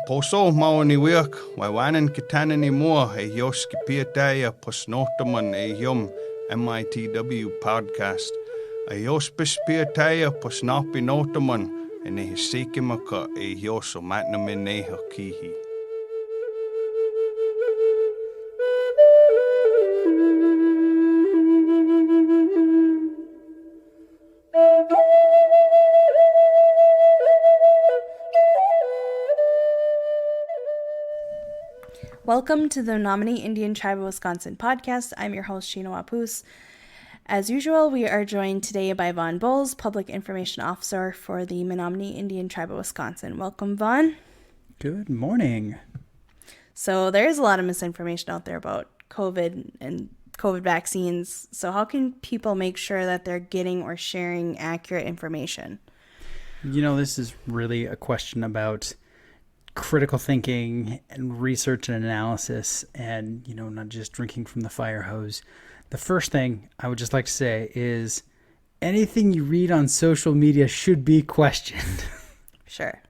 Poso maoni wiak, waiwanan kitana ni mua e yoski piataya posnotaman e yum MITW Podcast. A yospis piataya posnapi notaman e ne hisikimaka e yoso matnameneha kihi. Welcome to the Menominee Indian Tribe of Wisconsin podcast. I'm your host, Sheena Wapus. As usual, we are joined today by Vaughn Bowles, Public Information Officer for the Menominee Indian Tribe of Wisconsin. Welcome, Vaughn. Good morning. So there's a lot of misinformation out there about COVID and COVID vaccines. So how can people make sure that they're getting or sharing accurate information? You know, this is really a question about critical thinking and research and analysis and, not just drinking from the fire hose. The first thing I would just like to say is anything you read on social media should be questioned. Sure.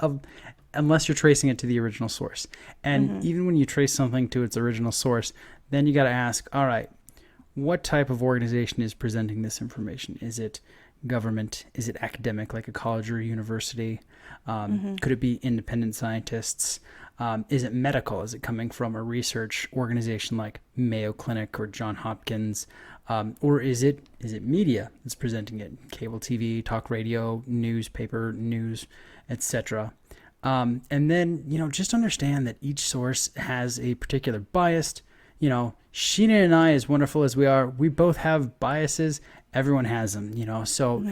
Unless you're tracing it to the original source. And even when you trace something to its original source, then you got to ask, all right, what type of organization is presenting this information? Is it government? Is it academic, like a college or a university? Could it be independent scientists? Is it medical? Is it coming from a research organization like Mayo Clinic or Johns Hopkins? Or is it media that's presenting it? Cable TV, talk radio, newspaper, news, etc. And then, just understand that each source has a particular bias. Sheena and I, as wonderful as we are, we both have biases. Everyone has them, so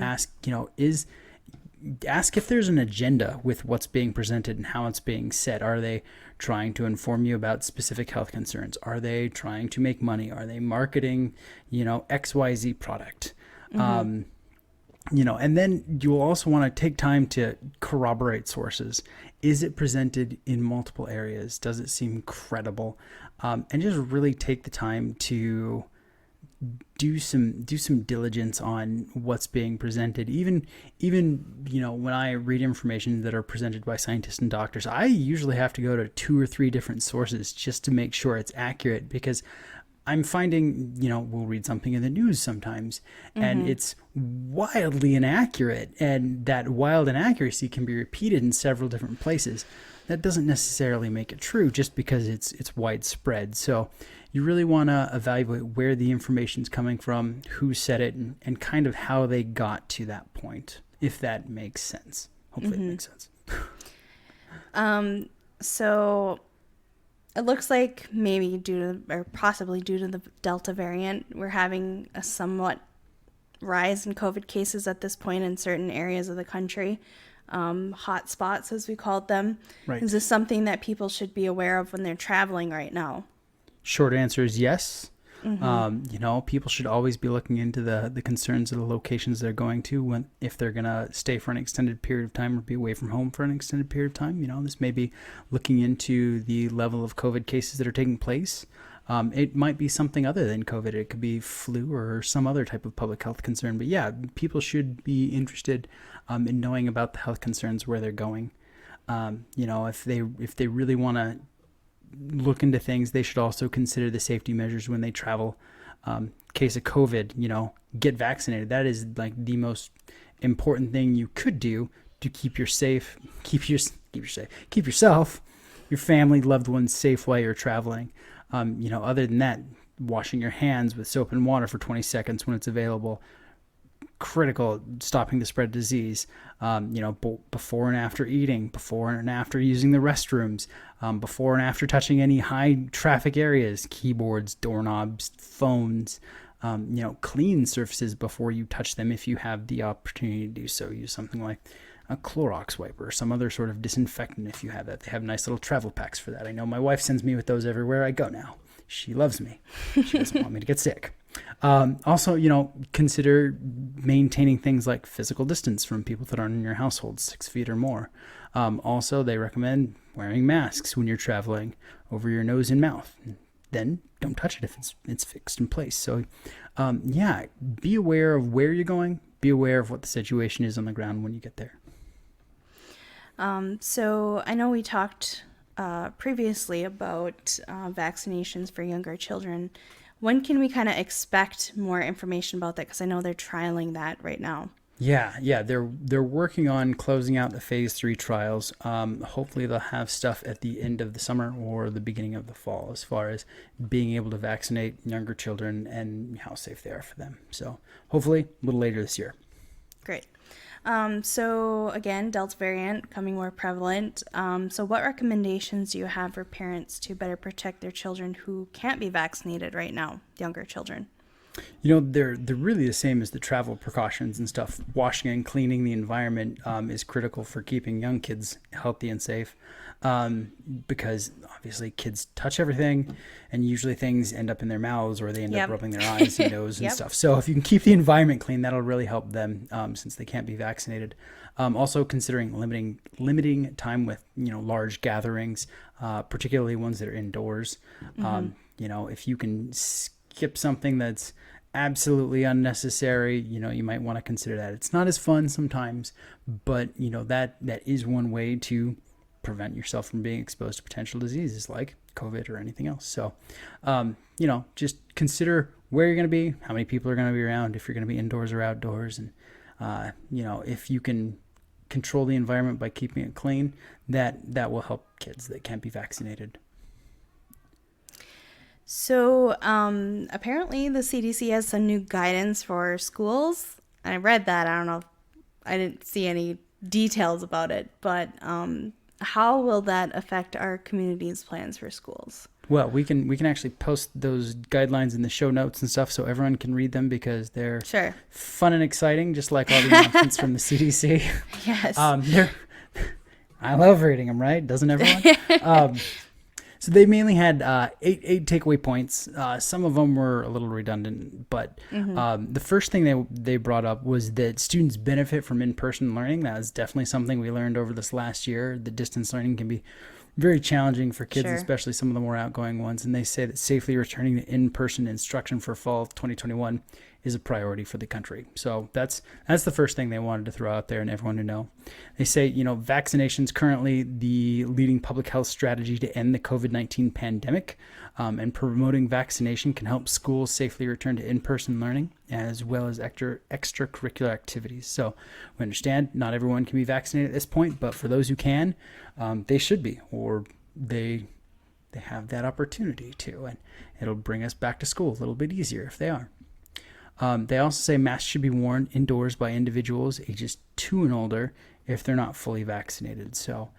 ask if there's an agenda with what's being presented and how it's being said. Are they trying to inform you about specific health concerns? Are they trying to make money? Are they marketing, XYZ product? And then you'll also want to take time to corroborate sources. Is it presented in multiple areas? Does it seem credible? And just really take the time to do some diligence on what's being presented. Even when I read information that are presented by scientists and doctors, I usually have to go to 2 or 3 different sources just to make sure it's accurate, because I'm finding, we'll read something in the news sometimes and it's wildly inaccurate, and that wild inaccuracy can be repeated in several different places. That doesn't necessarily make it true just because it's widespread. So you really want to evaluate where the information's coming from, who said it, and kind of how they got to that point, if that makes sense. Hopefully it makes sense. So it looks like maybe possibly due to the Delta variant, we're having a somewhat rise in COVID cases at this point in certain areas of the country. Hot spots, as we called them. Right. Is this something that people should be aware of when they're traveling right now? Short answer is yes. People should always be looking into the concerns of the locations they're going to if they're going to stay for an extended period of time or be away from home for an extended period of time. This may be looking into the level of COVID cases that are taking place. It might be something other than COVID. It could be flu or some other type of public health concern. But yeah, people should be interested in knowing about the health concerns where they're going. If they really want to look into things, they should also consider the safety measures when they travel. Case of COVID, get vaccinated. That is like the most important thing you could do to keep yourself, your family, loved ones safe while you're traveling. Other than that, washing your hands with soap and water for 20 seconds when it's available, critical, stopping the spread of disease. Before and after eating, before and after using the restrooms, before and after touching any high traffic areas, keyboards, doorknobs, phones, clean surfaces before you touch them if you have the opportunity to do so. Use something like a Clorox wiper or some other sort of disinfectant if you have that. They have nice little travel packs for that. I know my wife sends me with those everywhere I go now. She loves me. She doesn't want me to get sick. Also, consider maintaining things like physical distance from people that aren't in your household, 6 feet or more. Also, they recommend wearing masks when you're traveling over your nose and mouth. Then don't touch it if it's fixed in place. So, be aware of where you're going. Be aware of what the situation is on the ground when you get there. So I know we talked previously about vaccinations for younger children. When can we kind of expect more information about that? Because I know they're trialing that right now. Yeah, they're working on closing out the phase 3 trials. Hopefully they'll have stuff at the end of the summer or the beginning of the fall as far as being able to vaccinate younger children and how safe they are for them. So hopefully a little later this year. Great. So again, Delta variant becoming more prevalent. So what recommendations do you have for parents to better protect their children who can't be vaccinated right now, younger children? They're really the same as the travel precautions and stuff. Washing and cleaning the environment is critical for keeping young kids healthy and safe, because obviously kids touch everything, and usually things end up in their mouths or they end up rubbing their eyes and nose and stuff. So if you can keep the environment clean, that'll really help them since they can't be vaccinated. Also considering limiting time with large gatherings, particularly ones that are indoors. If you can skip something that's absolutely unnecessary, you might want to consider that. It's not as fun sometimes, but that is one way to prevent yourself from being exposed to potential diseases like COVID or anything else. So, just consider where you're going to be, how many people are going to be around, if you're going to be indoors or outdoors. And, if you can control the environment by keeping it clean, that will help kids that can't be vaccinated. So apparently the CDC has some new guidance for schools. I read that. I don't know. I didn't see any details about it, but how will that affect our community's plans for schools? Well, we can actually post those guidelines in the show notes and stuff so everyone can read them because they're fun and exciting, just like all the announcements from the CDC. Yes. I love reading them, right? Doesn't everyone? So they mainly had eight takeaway points. Some of them were a little redundant, but the first thing they brought up was that students benefit from in-person learning. That is definitely something we learned over this last year. The distance learning can be very challenging for kids, especially some of the more outgoing ones. And they say that safely returning to in-person instruction for fall of 2021 is a priority for the country. So that's the first thing they wanted to throw out there and everyone to know. They say, vaccination's currently the leading public health strategy to end the COVID-19 pandemic, and promoting vaccination can help schools safely return to in-person learning as well as extracurricular activities. So we understand not everyone can be vaccinated at this point, but for those who can, they should be, or they have that opportunity to, and it'll bring us back to school a little bit easier if they are. They also say masks should be worn indoors by individuals ages 2 and older if they're not fully vaccinated. So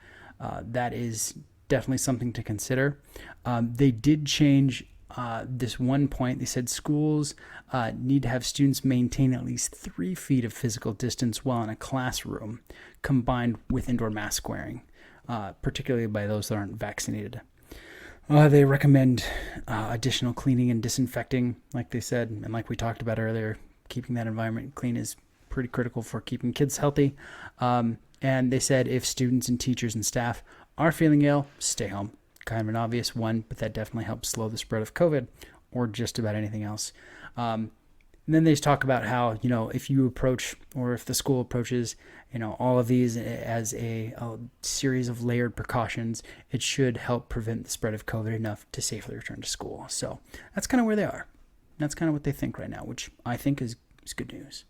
that is definitely something to consider. They did change this one point. They said schools need to have students maintain at least 3 feet of physical distance while in a classroom, combined with indoor mask wearing, particularly by those that aren't vaccinated. They recommend additional cleaning and disinfecting, like they said, and like we talked about earlier, keeping that environment clean is pretty critical for keeping kids healthy. And they said if students and teachers and staff are feeling ill, stay home. Kind of an obvious one, but that definitely helps slow the spread of COVID or just about anything else. And then they just talk about how, if you approach or if the school approaches, all of these as a series of layered precautions, it should help prevent the spread of COVID enough to safely return to school. So that's kind of where they are. That's kind of what they think right now, which I think is good news.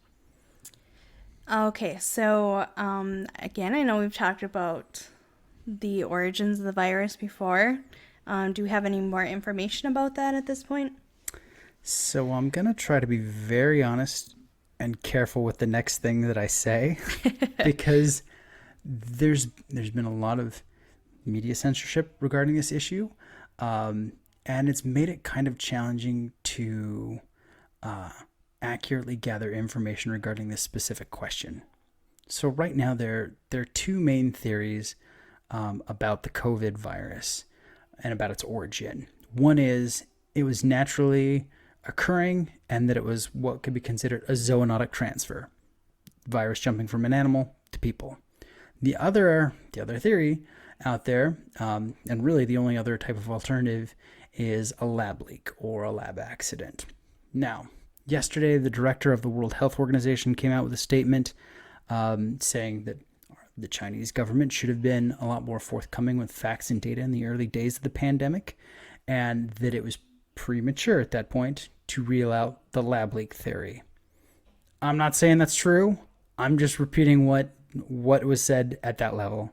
Okay, so again, I know we've talked about the origins of the virus before. Do we have any more information about that at this point? So I'm going to try to be very honest and careful with the next thing that I say because there's been a lot of media censorship regarding this issue, and it's made it kind of challenging to accurately gather information regarding this specific question. So right now there are 2 main theories about the COVID virus and about its origin. One is it was naturally occurring and that it was what could be considered a zoonotic transfer, virus jumping from an animal to people. The other theory out there, and really the only other type of alternative, is a lab leak or a lab accident. Now, yesterday, the director of the World Health Organization came out with a statement saying that the Chinese government should have been a lot more forthcoming with facts and data in the early days of the pandemic, and that it was premature at that point to reel out the lab leak theory. I'm not saying that's true. I'm just repeating what was said at that level.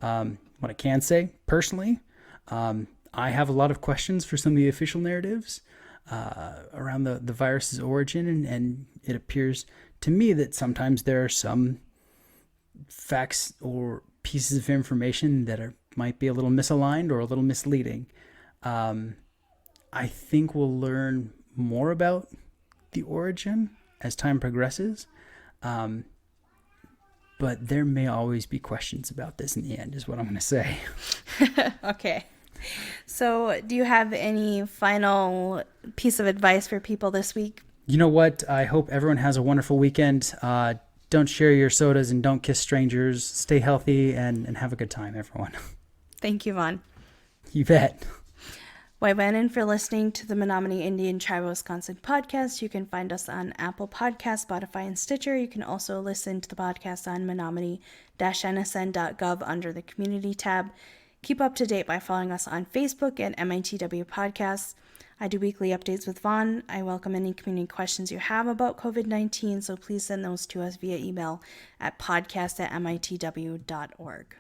What I can say, personally, I have a lot of questions for some of the official narratives around the virus's origin, and it appears to me that sometimes there are some facts or pieces of information that might be a little misaligned or a little misleading. I think we'll learn more about the origin as time progresses, but there may always be questions about this in the end, is what I'm going to say. Okay. So do you have any final piece of advice for people this week? You know what? I hope everyone has a wonderful weekend. Don't share your sodas and don't kiss strangers. Stay healthy and have a good time, everyone. Thank you, Vaughn. You bet. Waiwanan for listening to the Menominee Indian Tribe of Wisconsin podcast. You can find us on Apple Podcasts, Spotify, and Stitcher. You can also listen to the podcast on menominee-nsn.gov under the Community tab. Keep up to date by following us on Facebook at MITW Podcast. I do weekly updates with Vaughn. I welcome any community questions you have about COVID-19, so please send those to us via email at podcast@mitw.org.